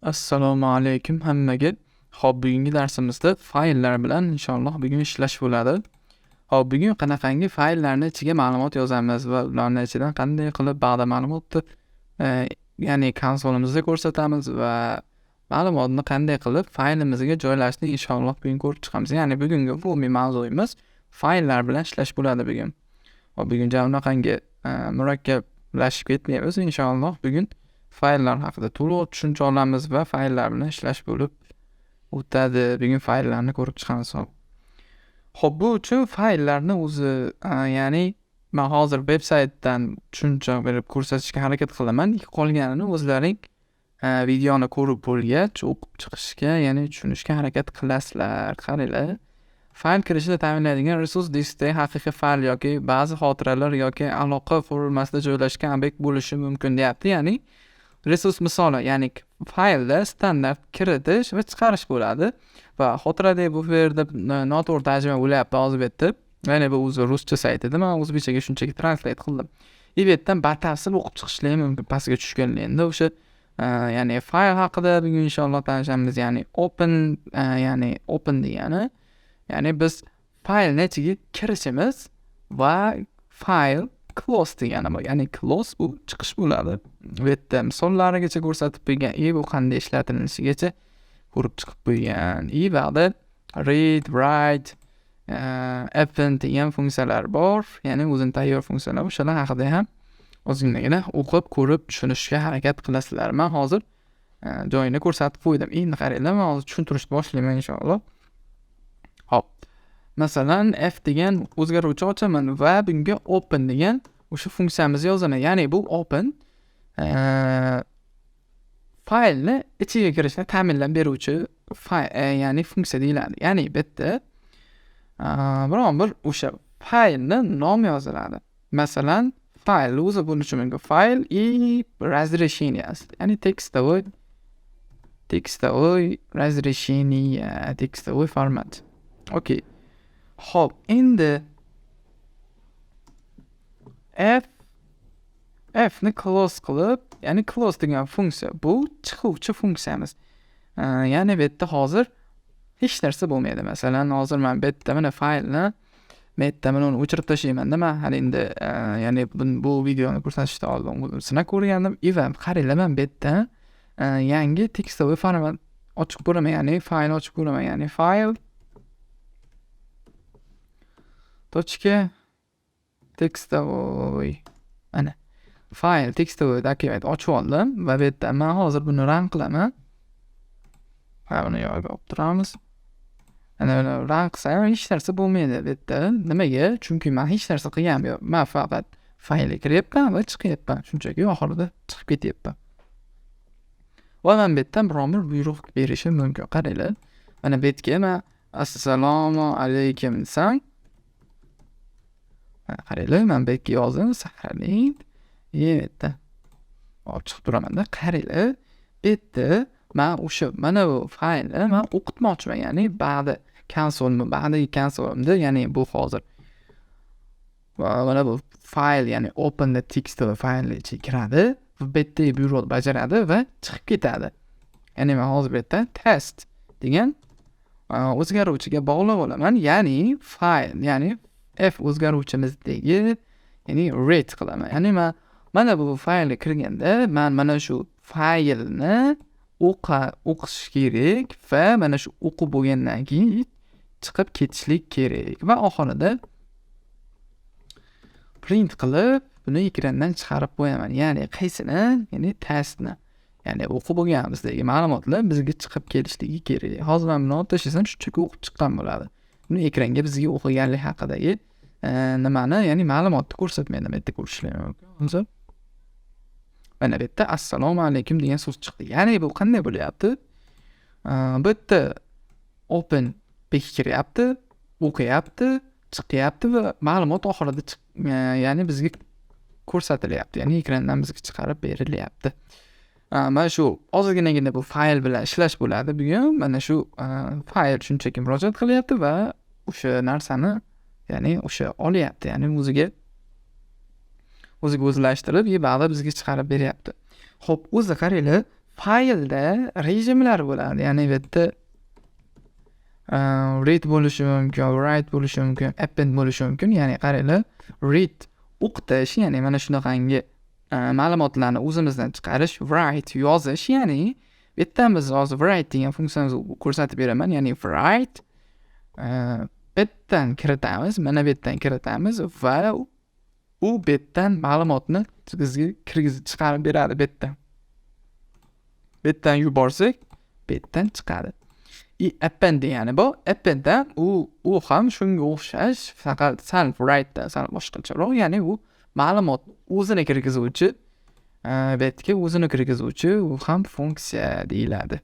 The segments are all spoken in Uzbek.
Assalomu alaykum hammaga. Xo'p, bugungi darsimizda fayllar bilan inshaalloh bugun ishlash bo'ladi. Xo'p, bugun qanaqangi fayllarni ichiga ma'lumot yozamiz va ularning ichidan qanday qilib ba'zi ma'lumotni ya'ni konsolimizda ko'rsatamiz va ma'lumotni qanday qilib faylimizga joylashni inshaalloh bugun ko'rib chiqamiz. Ya'ni bugungi umumiy mavzuyimiz fayllar bilan ishlash bo'ladi bugun. Xo'p, bugun unaqangi murakkablashib ketmaymiz inshaalloh. Bugun fayllar haqida to'liq tushuncha olamiz va fayllar bilan ishlash bo'lib o'tadi. Bugun fayllarni ko'rib chiqamiz. Xo'p, bu uchun fayllarni o'zi ya'ni men hozir veb-saytdan tushuncha berib ko'rsatishga harakat qilaman. Qolganini o'zlaring videoni ko'rib bo'lgach o'qib chiqishga, ya'ni tushunishga harakat qilasizlar. Qaranglar. Fayl kirishida ta'minlaydigan resurs diskda haqiqiy fayl yoki ba'zi xotiralar yoki aloqa qurilmasida joylashgan obyekt bo'lishi mumkin deyapti. Ya'ni resurs misoli, ya'ni faylda standart kiritish va chiqarish bo'ladi va xotiradagi bu yerda noto'g'ri tarjima bo'lyapti hozir bu yerda. Ya'ni bu o'zi ruscha sayt edi, men o'zbekchaga shunchaki translate qildim. Bu yerdan batafsil o'qib chiqishlar mumkin pastga tushganligida o'sha ya'ni fayl haqida bugun inshaalloh tanishamiz. Ya'ni open degani ya'ni biz faylni ichiga kirishimiz va fayl close degani bu. Ya'ni close bu chiqish bo'ladi. Bu yerda misollarigacha ko'rsatib qo'ygan, bu qanday ishlatilishigacha ko'rib chiqib qo'ygan. Ba'da read, write, append degan funksiyalar bor. Ya'ni o'zining tayyor funksiyalar. O'shalar haqida ham o'zingizgina o'qib, ko'rib tushunishga harakat qilasizlar. Men hozir joyini ko'rsatib qo'ydim. Endi qaranglar, men hozir tushuntirishni boshlayman inshaalloh. Hop. Masalan, f degan o'zgaruvchi ochaman va bunga open degan o'sha funksiyamizni yozaman. Ya'ni bu open faylni ichiga kirishni ta'minlab beruvchi ya'ni funksiya deyiladi. Ya'ni bitta biron bir o'sha faylni nomi yoziladi. Masalan, fayl o'zi bo'lishi mumkin. Fayl и разрешение. Ya'ni tekstovoy разрешение, tekstovoy format. Okay. Hop, endi f ni close qilib, ya'ni close degan funksiya bu chiquvchi funksiyamiz. Ya'ni bu yerda hozir hech narsa bo'lmaydi. Masalan, hozir men bu yerda mana faylni men uni o'chirib tashlayman-da. Men hali endi ya'ni bu videoni ko'rsatishdan oldin sinab ko'rgandim. Qaranglar, men bu yerda yangi tekstovoy format ochib ko'raman, ya'ni fayl ochib ko'raman, ya'ni fayl tekstovoy. Ana fayl tekstovoy dokument ochib oldim va bu yerda men hozir buni run qilaman. Buni yo'lga olib turamiz. Ana run qilsam hech narsa bo'lmaydi bu yerda. Nimaga? Chunki men hech narsa qilganim yo'q. Men faqat faylga kiryapman va chiqyapman. Shunchaki oxirida chiqib ketyapman. Va men bu yerdan biron bir buyruq berishim mumkin. Qaranglar. Mana bu yerga men assalomu alaykum desam, qaranglar, men bu yerga yozdim, saqlaning. Yerda olib chiqib turaman-da. Qaranglar, bu yerda men o'sha mana bu faylni men o'qitmoqchiman, ya'ni ba'zi konsolimda, ya'ni bu hozir mana bu fayl, ya'ni open the text faylni ichiga kiradi va bu yerda buyruq bajaradi va chiqib ketadi. Ya'ni men hozir bu yerda test degan o'zgaruvchiga bog'lab olaman, ya'ni fayl, ya'ni f o'zgaruvchimizdagi, ya'ni read qilaman. Ya'ni men mana bu faylga kirganda men mana shu faylni o'qish kerak va mana shu o'qib bo'lgandan keyin chiqib ketishlik kerak va oxirida print qilib buni ekrandan chiqarib qo'yaman. Ya'ni qaysini? Ya'ni testni. Ya'ni o'qib bo'lganimizdagi ma'lumotlar bizga chiqib kelishligi kerak. Hozir men buni olib tashlasam shunchaki o'qib chiqqan bo'ladi. Buni ekranga bizga o'qiganlik haqidagi nimani, ya'ni ma'lumotni ko'rsatmaydi. Bu yerda ko'rishlar mumkin. Mana bu yerda assalomu alaykum degan so'z chiqdi. Ya'ni bu qanday bo'lyapti? Bu yerda open kiryapti, o'qiyapti, chiqyapti va ma'lumot oxirida ya'ni bizga ko'rsatilyapti. Ya'ni ekrandan bizga chiqarib berilyapti. Mana shu ozginagina bu fayl bilan ishlash bo'ladi bugun. Mana shu fayl shunchaki murojaat qilyapti va o'sha narsani, ya'ni o'sha olyapti. Ya'ni o'ziga o'zlashtirib, ba'zi bizga chiqarib beryapti. Xo'p, o'zi qaranglar, faylda rejimlar bo'ladi. Ya'ni bu yerda read bo'lishi mumkin, write bo'lishi mumkin, append bo'lishi mumkin. Ya'ni qaranglar, read o'qitish, ya'ni mana shunaqangi ma'lumotlarni o'zimizdan chiqarish, write yozish, ya'ni bu yerdan biz hozir write degan funksiyani ko'rsatib beraman. Ya'ni write betdan kiritamiz, mana bu yerdan kiritamiz va u betdan ma'lumotni bizga kirgizib chiqarib beradi betdan. Betdan yuborsak, betdan chiqadi. Append degani bu, appenddan u ham shunga o'xshash, faqat sal write'dan sal boshqacharoq, ya'ni u ma'lumot o'zini kirgizuvchi, betga o'zini kirgizuvchi u ham funksiya deyiladi.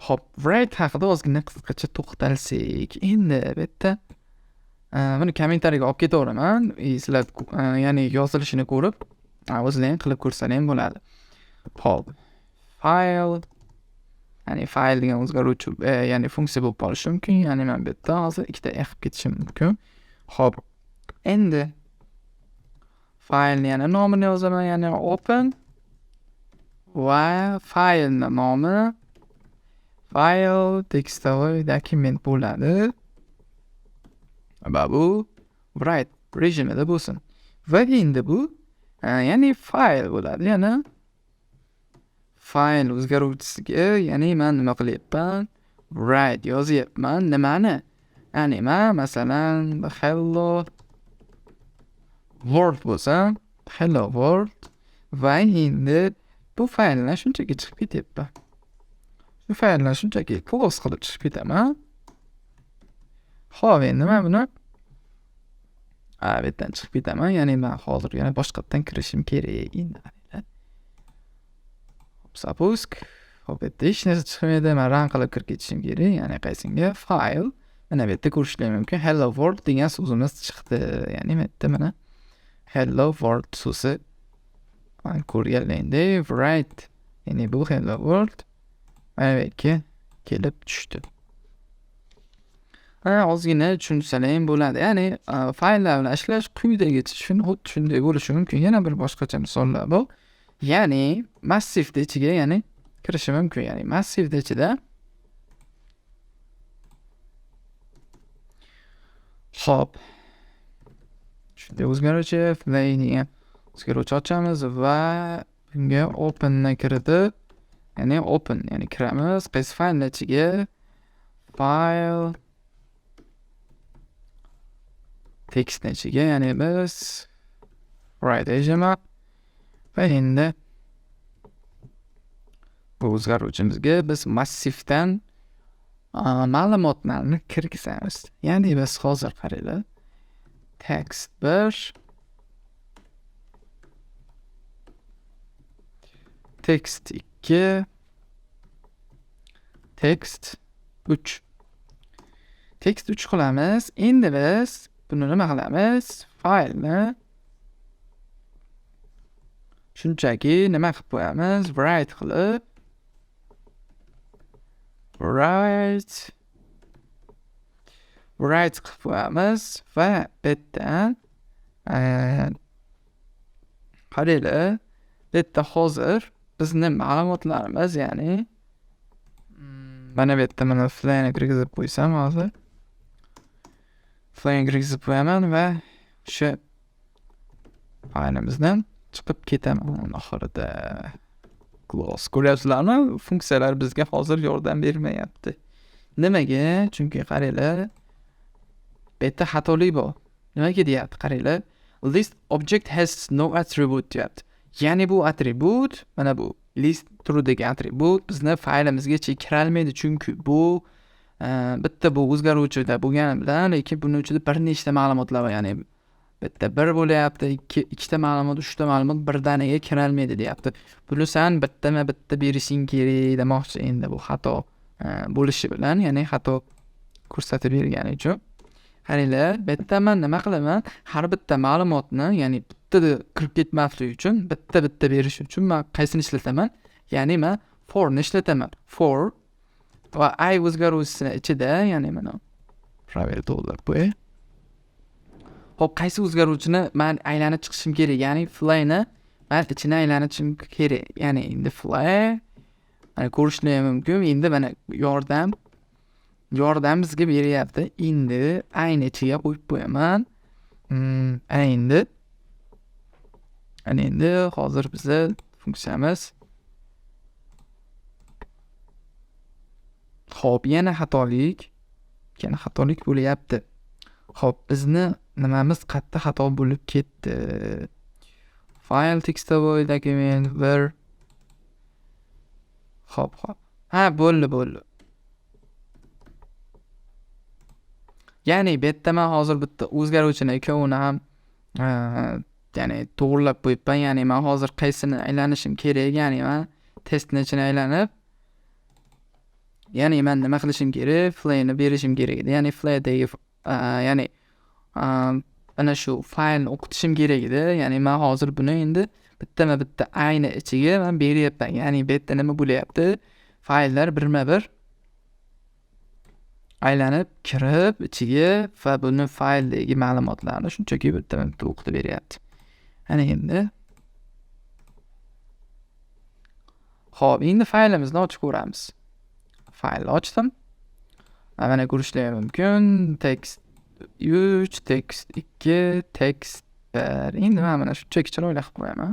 Xo'p, write haqida ozgina qisqacha to'xtalsak, endi bu yerda buni kommentariyaga olib ketaveraman. Sizlar ya'ni yozilishini ko'rib, o'zinglar ham qilib ko'rsalar ham bo'ladi. Xo'p, file, ya'ni file degan o'zgaruvchi, ya'ni funksiya bo'lib qolishi mumkin. Ya'ni men bu yerda hozir ikkita qilib ketishim mumkin. Xo'p, endi file yana nomini yozaman, ya'ni open va file nomi file tekstovoy dokument bo'ladi. Va bu write rejimida bo'lsin. Va endi bu ya'ni file bo'ladi. Yana file o'zgaruvchisiga, ya'ni men nima qilyapman? Write yozyapman. Nimani? Ya'ni men masalan hello world bo'lsa, hello world va endi bu faylni shunchaki chiqib ketyapman. Shu faylni shunchaki close qilib chiqib ketaman. Xo'p, endi men buni bu yerdan chiqib ketaman. Ya'ni men hozir yana boshqatdan kirishim kerak. Suppose, xo'p, bu yerda hech narsa chiqmaydi. Men run qilib kirib ketishim kerak. Ya'ni qaysinga file, mana bu yerda ko'rishingiz mumkin. Hello world degan so'zimiz chiqdi. Ya'ni bu yerda mana hello world so'zi ko'rganingda write, ya'ni bu hello world mana bu yerga kelib tushdi. Ozgina tushunsalar ham bo'ladi. Ya'ni fayllar bilan ishlash quyidagicha shunday bo'lishi mumkin. Yana bir boshqacha misollar bor. Ya'ni massivda ichiga ya'ni kirishi mumkin. Ya'ni massivda ichida hop shunday o'zgaruvchi degan o'zgaruvchi ochamiz va bunga open ni kiritib, ya'ni open, ya'ni kiramiz. Qaysi faylning ichiga? File text ichiga, ya'ni biz write rejimi va endi bu o'zgaruvchimizga biz massivdan ma'lumotlarni kirgizamiz. Ya'ni biz hozir qaranglar, text 1, text 2, text 3. Text 3 qilamiz. Endi biz buni nima qilamiz? Faylni shunchaki nima qilib qo'yamiz? Write qilib, write qilib qo'yamiz va betdan qaranglar, betda hozir bizni ma'lumotlarimiz, ya'ni mana bu yerda mana flyni kirgizib qo'ysam hozir. Flyni kirgizib qo'yaman va o'sha faylimizdan chiqib ketaman oxirida. Close. Ko'ryapsizlarmi? Funksiyalar bizga hozir yordam bermayapti. Nimaga? Chunki qaranglar, bu yerda xatolik bor. Nimaga deyapti? Qaranglar. List object has no attribute deyapti. Ya'ni bu attribut, mana bu list turidagi attribut bizni faylimizgacha kira olmaydi, chunki bu bitta bu o'zgaruvchida bo'lgani bilan, lekin buning ichida bir nechta ma'lumotlar bor. Ya'ni bitta 1 bo'lyapti, ikkita ma'lumot, 3 ta ma'lumot birdaniga kira olmaydi deyapti. Buni sen bitta berishing kerak demoqchi. Endi bu xato bo'lishi bilan, ya'ni xato ko'rsatib bergani uchun. Qaranglar, bu yerda men nima qilaman? Har bitta ma'lumotni, ya'ni bittada kirib ketmasligi uchun, bitta berish uchun men qaysini ishlataman? Ya'ni men for ni ishlataman. For va I o'zgaruvchisi ichida, ya'ni mana prover dollar bu. Xo'p, qaysi o'zgaruvchini men aylanib chiqishim kerak? Ya'ni flyni man ichini aylanishim kerak. Ya'ni endi fly mana ko'rishlar mumkin. Endi mana yordam bizga beryapti. Endi ayni ichiga qo'yib qo'yaman. Endi hozir bizni funksiyamiz. Xo'p, yana xatolik bo'lyapti. Xo'p, bizni nimamiz katta xato bo'lib ketdi. File textavoy document where. Xo'p. Ha, bo'ldi. Ya'ni bu yerda men hozir bitta o'zgaruvchini ikkovini ham ya'ni to'g'rilab qo'yibman. Ya'ni men hozir qaysini aylanishim kerak? Ya'ni men testni ichini aylanib, ya'ni men nima qilishim kerak? Fly'ni berishim kerak edi. Ya'ni fly'dagi ya'ni ana shu faylni o'qitishim kerak edi. Ya'ni men hozir buni endi bitta ayni ichiga men beryapman. Ya'ni bu yerda nima bo'lyapti? Fayllar birma-bir aylanib kirib ichiga va buni fayldagi ma'lumotlarni shunchaki bitta o'qitib beryapti. Ana endi xo'p, endi faylimizni ochib ko'ramiz. Faylni ochdim. Mana ko'rishlar mumkin. Text 3, text 2, text 1. Endi men mana shunchaki chiroyli qilib qo'yaman.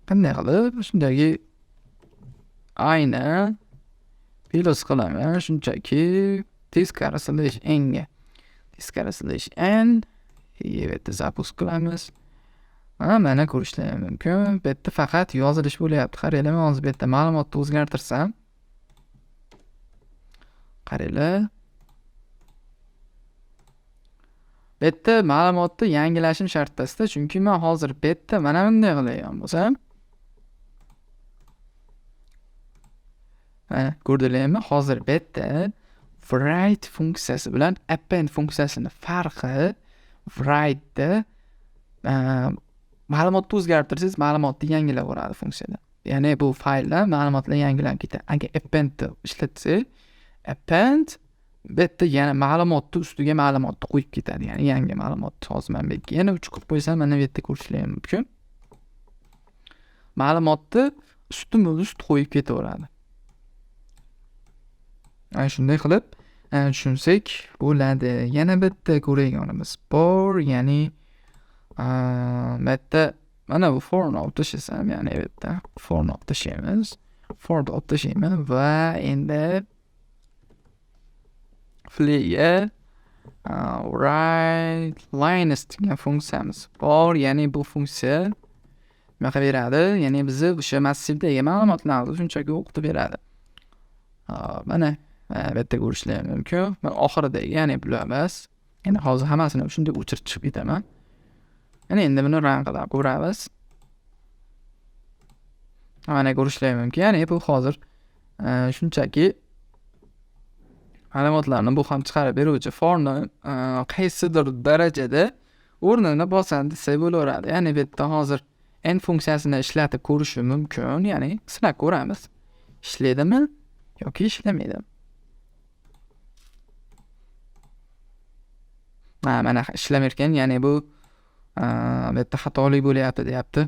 Qanday qilib shundagi ayni plus qilaman. Shunchaki teskari/n yerda zapust qilamiz. Mana ko'rishlar mumkin. Bu yerda faqat yozilish bo'lyapti. Qaranglar, men hozir bu yerda ma'lumotni o'zgartirsam. Qaranglar. Bu yerda ma'lumotni yangilashim shartda, chunki men hozir bu yerda mana bunday qilayotgan bo'lsam, mana ko'rdinglarmi? Hozir bu yerda write funksiyasi bilan append funksiyasining farqi write'da ma'lumotni o'zgartirsangiz, ma'lumotni yangilab yuboradi funksiyada. Ya'ni bu fayllar ma'lumotlar yangilanib ketadi. Agar appendni ishlatsangiz, append bu yerda yana ma'lumotni ustiga ma'lumotni qo'yib ketadi. Ya'ni yangi ma'lumotni hozir men bu yana 3 qilib qo'ysam, mana bu yerda ko'rishlar mumkin. Ma'lumotni ustma-ust qo'yib ketaveradi. Ana shunday qilib tushunsak bo'ladi. Yana bitta ko'rayotganimiz bor, ya'ni bitta mana bu forni olib tashlasam, ya'ni bitta forni olib tashlaymiz. Forni olib tashlayman va endi fly'ga write lines degan funksiyamiz bor. Ya'ni bu funksiya nima qilib beradi? Ya'ni bizni o'sha massivdagi ma'lumotlarni shunchaki o'qitib beradi. Mana bu yerda ko'rishlar mumkin. Men oxiridagi, ya'ni bular emas. Endi hozir hammasini shunday o'chirib chiqib ketaman. Mana endi buni run qilib ko'ramiz. Mana ko'rishlar mumkin. Ya'ni bu hozir shunchaki ma'lumotlarni bu ham chiqarib beruvchi forni qaysidir darajada o'rnini bosadi desa bo'laveradi. Ya'ni bu yerda hozir n funksiyasini ishlatib ko'rishim mumkin. Ya'ni sinab ko'ramiz. Ishlaydimi yoki ishlamaydi. Mana ishlamayotgan, ya'ni bu yerda xatolik bo'lyapti deyapti.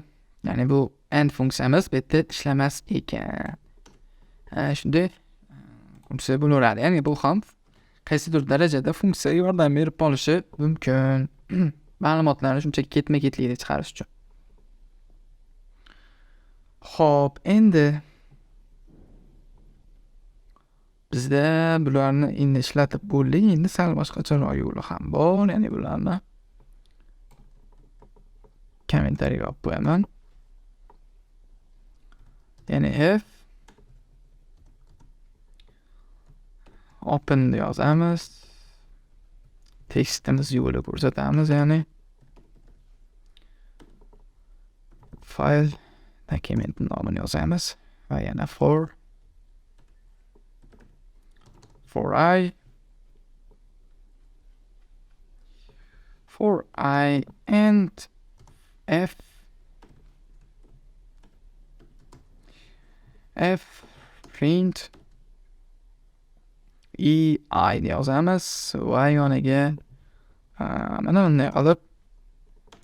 Ya'ni bu n funksiyamiz bu yerda ishlamas ekan. Shunday funksiya bo'laveradi. Ya'ni bu ham qaysidir darajada funksiya yordam berib qolishi mumkin. Ma'lumotlarni shunchaki ketma-ketlikda chiqarish uchun. Xo'p, endi bizda bularni endi ishlatib bo'ldik. Endi sal boshqacharoq yo'li ham bor. Ya'ni bularni kommentariyaga olib qo'yaman. Ya'ni if open yozamiz. Tekstimiz yo'li ko'rsatamiz, ya'ni file document nomini yozamiz va yana for I and f print I yozamiz va yoniga mana bunday qilib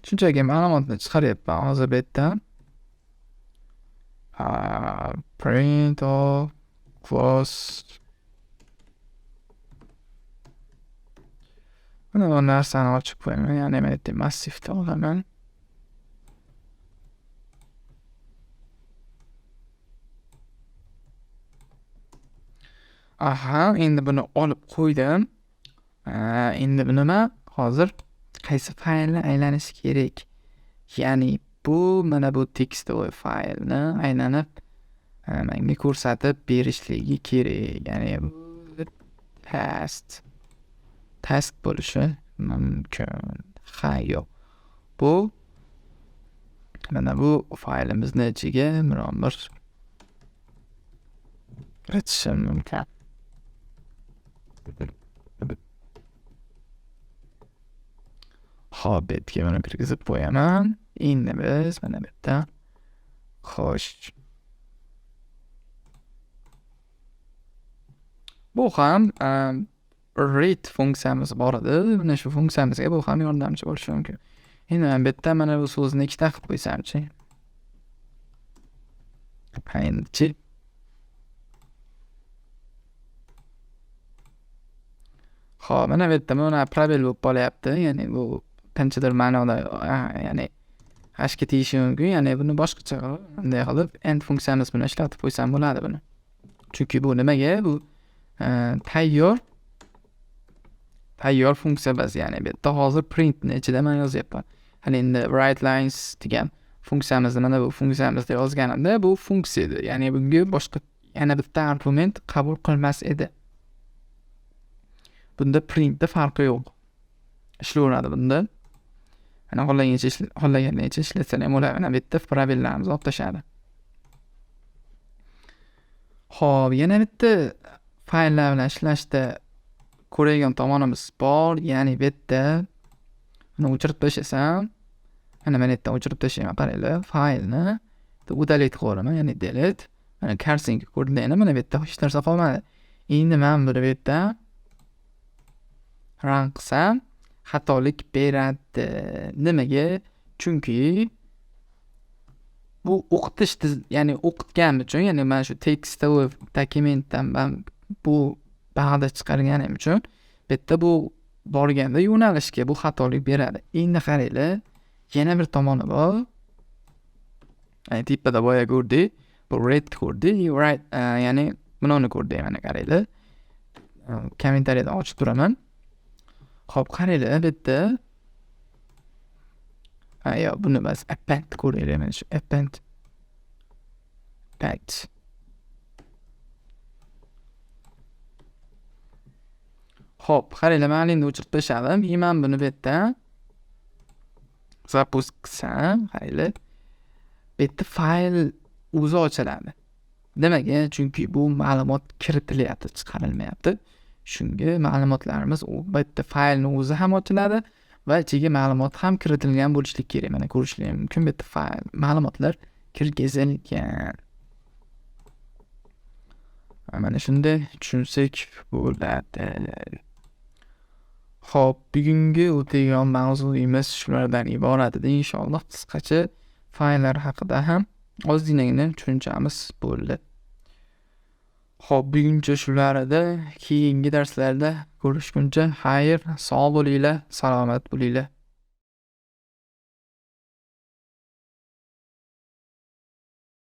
shunchaki ma'lumotni chiqaryapman hozir bu yerda. print or close. Mana bu narsani ochib qo'yaman, ya'ni men aytdim massivda olaman. Aha, endi buni olib qo'ydim. Endi bu nima? Hozir qaysi faylni aylanishi kerak? Ya'ni bu mana bu tekstovoy faylni aylanib menga ko'rsatib berishligi kerak. Ya'ni bu task bo'lishi mumkin. Ha, yo'q. Bu mana bu faylimizni ichiga biron bir kiritishim mumkin. Hop, betga buni kirgizib qo'yaman. Endi biz mana bu yerda xo'sh. Bu ham read funksiyamiz bor edi. Mana shu funksiyamizga bu ham yordamchi bo'lishi mumkin. Endi men bu yerda mana bu so'zni ikkita qilib qo'ysam-chi. Endi-chi. Xo'p, mana bu yerda mana probel bo'lib qolyapti. Ya'ni bu qanchadir ma'noda, ya'ni hashga tegishi mumkin. Ya'ni buni boshqacha qilib, bunday qilib end funksiyamiz bilan ishlatib qo'ysam bo'ladi buni. Chunki bu nimaga? Bu tayyor funksiya bas, ya'ni bu yerda hozir printni ichida men yozyapman. Hali endi write lines degan funksiyamizni mana bu funksiyamizda yozganimda bu funksiya edi. Ya'ni bunga boshqa yana bitta argument qabul qilmas edi. Bunda printda farqi yo'q. Ishlayveradi bunda. Ana xohlaganingcha ishlatsa ham bo'ladi. Mana bu yerda probellarimizni olib tashadi. Xo'p, yana bitta fayllar bilan ishlashda ko'radigan tomonimiz bor. Ya'ni bu yerda buni o'chirib tashlasam, mana men yerdan o'chirib tashlayman, qaranglar, faylni udalate qilaman, ya'ni delete. Mana karsinga ko'rdinglar, mana bu yerda hech narsa qolmadi. Endi men buni bu yerda run qilsam xatolik beradi. Nimaga? Chunki bu o'qitish, ya'ni o'qitgan uchun, ya'ni men shu tekstovoy dokumentdan men bu bag'da chiqarganim uchun bu yerda bu borganda yo'nalishga bu xatolik beradi. Endi qaranglar, yana bir tomoni bor. Tepada boya ko'rdik, bu read ko'rdik, right, ya'ni buni ko'rdik, mana qaranglar. Kommentariyada ochib turaman. Xo'p, qaranglar, bu yerda yo'q, buni bas append ko'raylik, mana shu append packed. Xo'p, qaranglar, men endi o'chirib tashladim. Men buni bu yerda zapust qilsam, qaranglar, bu yerda fayl o'zi ochiladi. Nimaga? Chunki bu ma'lumot kiritilyapti, chiqarilmayapti. Shunga ma'lumotlarimiz bu yerda faylning o'zi ham ochiladi va ichiga ma'lumot ham kiritilgan bo'lishligi kerak. Mana ko'rishingiz mumkin, bu yerda fayl ma'lumotlar kirgizilgan. Mana shunday tushunsak bo'ladi. Xo'p, bugungi o'tadigan mavzuyimiz shulardan iborat edi. Inshaalloh qisqacha fayllar haqida ham ozginagina tushunchamiz bo'ldi. Xo'p, buguncha shular edi. Keyingi darslarda ko'rishguncha xayr, sog' bo'linglar, salomat bo'linglar.